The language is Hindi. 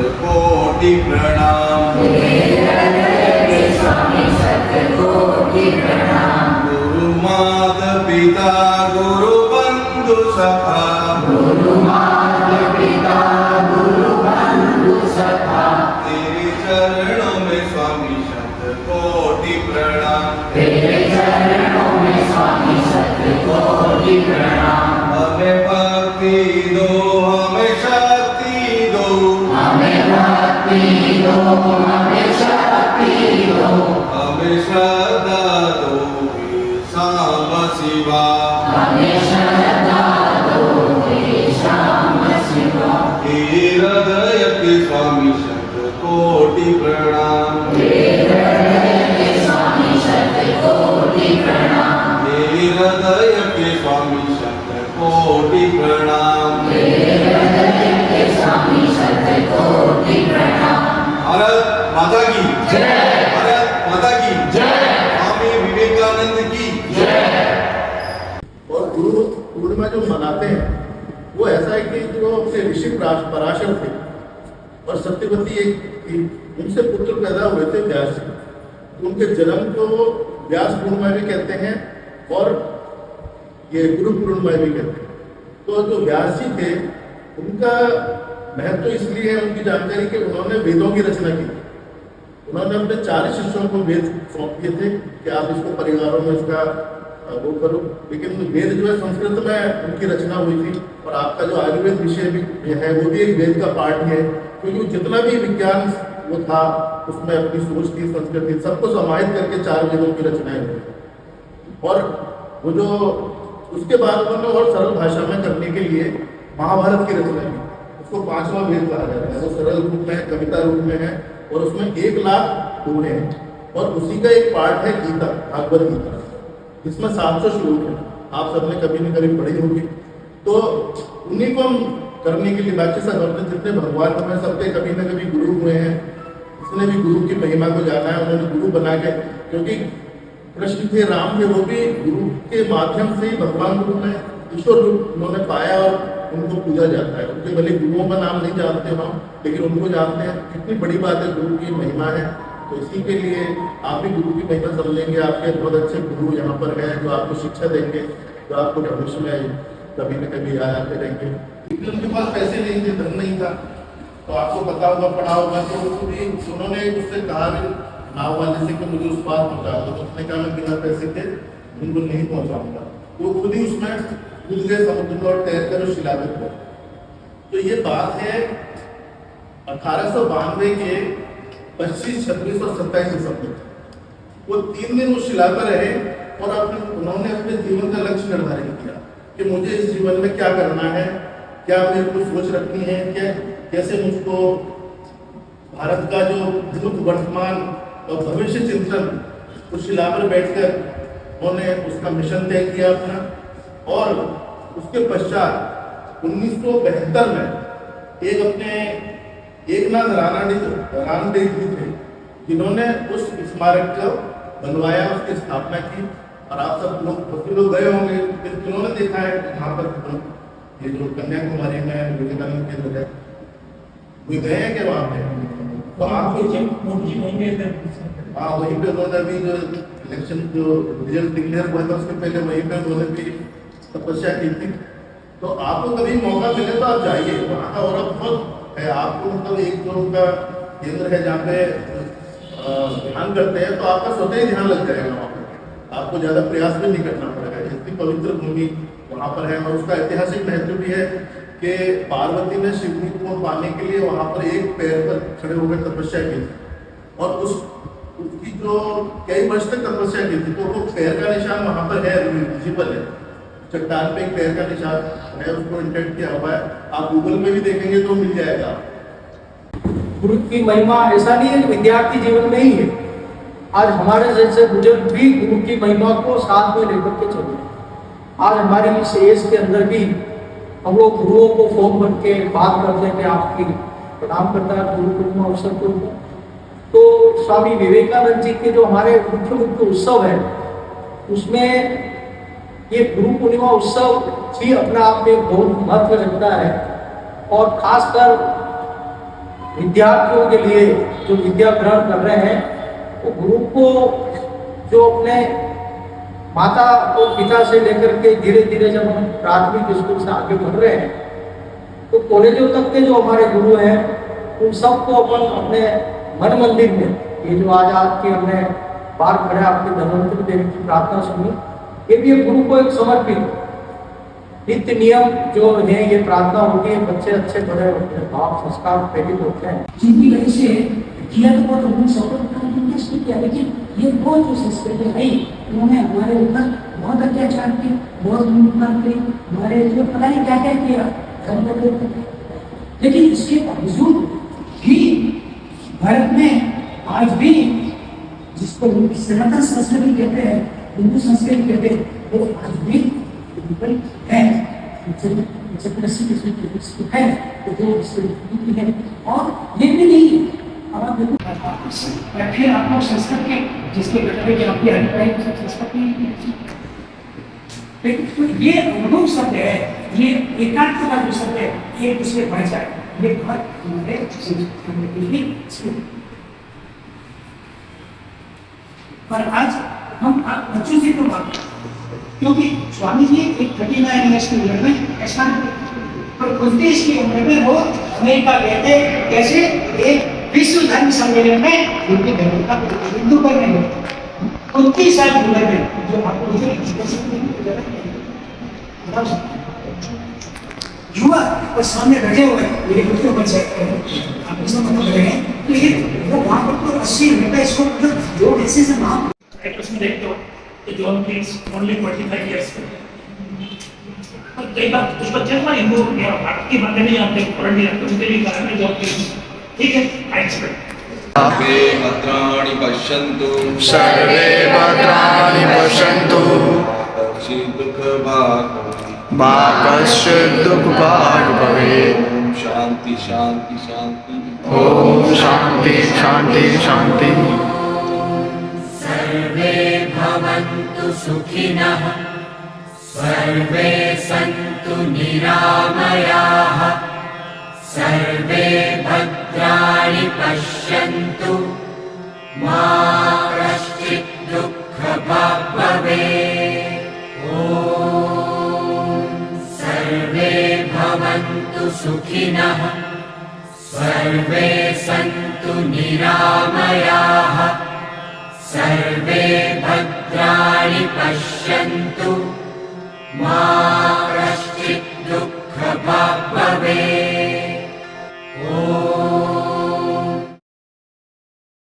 शतकोटि प्रणाम। गुरु माता पिता गुरु बंधु सखा, तेरे चरणों में स्वामी शतकोटि प्रणाम। हमें भक्ति दो, हमें शक्ति दो, हमें श्रद्धा दो, सांब शिवा। हे हृदय के स्वामी शतकोटि प्रणाम। हे हृदय के स्वामी शतकोटि प्रणाम। भारत माता की जय, भारत माता की जय, स्वामी विवेकानंद की जय। और गुरु पूर्णिमा जो मनाते हैं वो ऐसा है कि जो अपने ऋषि पराशर थे और सत्यवती एक थी, उनसे पुत्र पैदा हुए थे व्यास जी। उनके जन्म को व्यास पूर्णिमा भी कहते हैं और ये गुरु पूर्णिमा भी कहते हैं। तो जो व्यास जी थे उनका महत्व इसलिए है उनकी जानकारी कि उन्होंने वेदों की रचना की। उन्होंने अपने 4 शिष्यों को वेद सौंप दिए थे कि आप इसको परिवारों में इसका वो करो, लेकिन वेद जो है संस्कृत में उनकी रचना हुई थी। और आपका जो आयुर्वेद विषय भी है वो भी एक वेद का पार्ट ही है, क्योंकि जितना भी विज्ञान वो था उसमें अपनी सोच थी, संस्कृति, सबको समाहित करके 4 वेदों की रचनाएं हुई। और वो जो उसके बाद उन्होंने और सरल भाषा में करने के लिए महाभारत की रचना की। उसको 5वां वेद कहा जाता है। वो सरल रूप में, कविता रूप में है और उसमें 1 लाख दोहे हैं। और उसी का एक पार्ट है गीता, भागवत गीता, जिसमें 700 श्लोक है। आप सबने कभी न कभी पढ़ी होगी। तो उन्हीं को हम करने के लिए बाकी सब अपने जितने भगवान हुए सबके कभी न कभी गुरु हुए हैं। इसने भी गुरु की महिमा को जाना है, उन्होंने गुरु बना के, क्योंकि कृष्ण थे, राम थे, वो भी गुरु के माध्यम से ही भगवान गुरु में ईश्वर रूप उन्होंने पाया और उनको पूजा जाता है। उनके भले गुरुओं का नाम नहीं जानते हम, लेकिन उनको जानते हैं। कितनी बड़ी बात है, गुरु की महिमा है। तो इसी के लिए आप भी गुरु की महिमा समझेंगे। आपके बहुत अच्छे गुरु यहाँ पर हैं जो आपको शिक्षा देंगे, जो आपको भविष्य में कभी न कभी आते रहेंगे। उनके पास पैसे नहीं थे, धन नहीं था, तो आपको पता होगा, पढ़ा होगा। तो उन्होंने उससे कहा भी नाव वाले से कि मुझे उस पार पहुँचा दो। तो उसने कहा मैं बिना पैसे के उनको नहीं पहुँचाऊंगा। वो खुद ही उसमें कूद गए समुद्र में और तैर कर शिलान्यास हुआ। तो ये बात है 1892 के 25, 26 और 27 दिसंबर। वो 3 दिन वो शिलान्यास रहे और उन्होंने अपने जीवन का लक्ष्य निर्धारित किया कि मुझे इस जीवन में क्या करना है, क्या मेरे को सोच रखनी है, क्या कैसे मुझको भारत का जो भूत, वर्तमान और भविष्य चिंतन उस शिला पर बैठकर उन्होंने उसका मिशन तय किया अपना। और उसके पश्चात 1972 में एक नाथ रानडे जी थे जिन्होंने उस स्मारक को बनवाया, उसकी स्थापना की। और आप सब लोग गए होंगे, जिन्होंने देखा है वहाँ पर ये जो कन्याकुमारी में विवेकानंद केंद्र है, वो गए हैं क्या वहाँ पे? तो आपको हाँ, वहीं पे उन्होंने अभी जो इलेक्शन जो रिजल्ट डिक्लेयर हुआ था उसके पहले वहीं पे उन्होंने भी तपस्या की थी। तो आपको कभी मौका मिले तो आप जाइए वहाँ का। और बहुत है आपको, मतलब एक जो उनका केंद्र है जहाँ पे ध्यान करते हैं, तो आपका स्वतः ही ध्यान लग जाएगा वहाँ पर। आपको ज़्यादा प्रयास भी नहीं करना पड़ेगा। इतनी पवित्र भूमि वहाँ पर है। और उसका ऐतिहासिक महत्व भी है कि पार्वती ने शिव को पाने के लिए वहाँ पर एक पैर पर खड़े होकर तपस्या की थी। और उसकी जो कई वर्ष तक तपस्या की थी, तो वो पैर का निशान वहाँ पर है, विजिबल है। चट्टान पे एक पैर का निशान है, उसको इंटेंट किया हुआ है। आप गूगल में भी देखेंगे तो मिल जाएगा। गुरु की महिमा ऐसा नहीं है कि विद्यार्थी जीवन में ही है। आज हमारे जैसे बुजुर्ग भी गुरु की महिमा को साथ में लेकर के चल रहे हैं। आज हमारी इस एज के अंदर भी हम लोग गुरुओं को फोन करके बात करते हैं कि आपकी प्रणाम करता है गुरु पूर्णिमा अवसर को। तो स्वामी विवेकानंद जी के जो हमारे मुख्य उत्सव है उसमें ये गुरु पूर्णिमा उत्सव भी अपने आप में बहुत महत्व रखता है। और खासकर विद्यार्थियों के लिए जो विद्या ग्रहण कर रहे हैं वो गुरु को जो अपने माता और पिता से लेकर के धीरे धीरे जब हम प्राथमिक स्कूल से आगे बढ़ रहे हैं तो कॉलेजों तक के जो हमारे गुरु हैं उन सबको अपन अपने मन मंदिर में, ये जो आज की हमने बार खड़े आपके धन्वंतरी देवी की प्रार्थना सुनी, ये भी एक गुरु को एक समर्पित नित्य नियम जो है ये प्रार्थना होती है, बच्चे अच्छे बड़े होते हैं, भाव संस्कार प्रेरित होते हैं। जिनकी वजह से किया तो बहुत उन्होंने सपोर्ट किया, लेकिन ये बहुत जो संस्कृति आई उन्होंने हमारे ऊपर बहुत अत्याचार किए, बहुत लूटमार की, हमारे जो पता नहीं क्या क्या किया, लेकिन इसके बावजूद भी भारत में आज भी जिसको सनातन संस्कृति कहते हैं, हिंदू संस्कृति कहते हैं, वो आज भी है है और ये भी नहीं है। अब आप देखो फिर आप लोग संस्कृत के जिसके कहते कि आपकी अभिप्राय संस्कृत लेकिन तो ये अनुभव शब्द है, ये एकांत का जो शब्द है, एक दूसरे बढ़ जाए, ये बहुत हमारे पर आज हम बच्चों से तो बात, क्योंकि स्वामी जी एक 39 ईयर्स की उम्र में ऐसा पर 29 की उम्र में वो अमेरिका गए थे, कैसे एक विश्व धर्म सम्मेलन में उनके धर्म का हिंदू करने गए 29 साल की उम्र में, जो आपको युवा और सामने बैठे हुए मेरे खुद के ऊपर से आप इसमें मतलब लगे हैं तो ये वो वहाँ पर तो 80 मिनट का इसको मतलब दो ऐसे से वहाँ उसमें देखते हो तो जॉन केन्स ओनली 45 इयर्स कई बार कुछ बच्चे ना हिंदू या भारत की बातें नहीं जानते, फॉरेन नहीं जानते, उनके लिए कारण है जॉन केन्स। ठीक है, आई एक्सपेक्ट सर्वे भद्राणि पश्यन्तु सर्वे भद्राणि पश्यन्तु मा कश्चित् दुःखभाग् भवेत्। शांति शांति शांति। ओम शांति शांति शांति। सर्वे भवन्तु सुखिनः सर्वे सन्तु निरामयाः सर्वे भद्राणि पश्यन्तु मा कश्चित् दुःखभाग् भवेत्। सर्वे भवन्तु सुखिनः सर्वे सन्तु निरामयाः सर्वे भद्राणि पश्यन्तु मा कश्चित् दुःखभाग् भवेत्।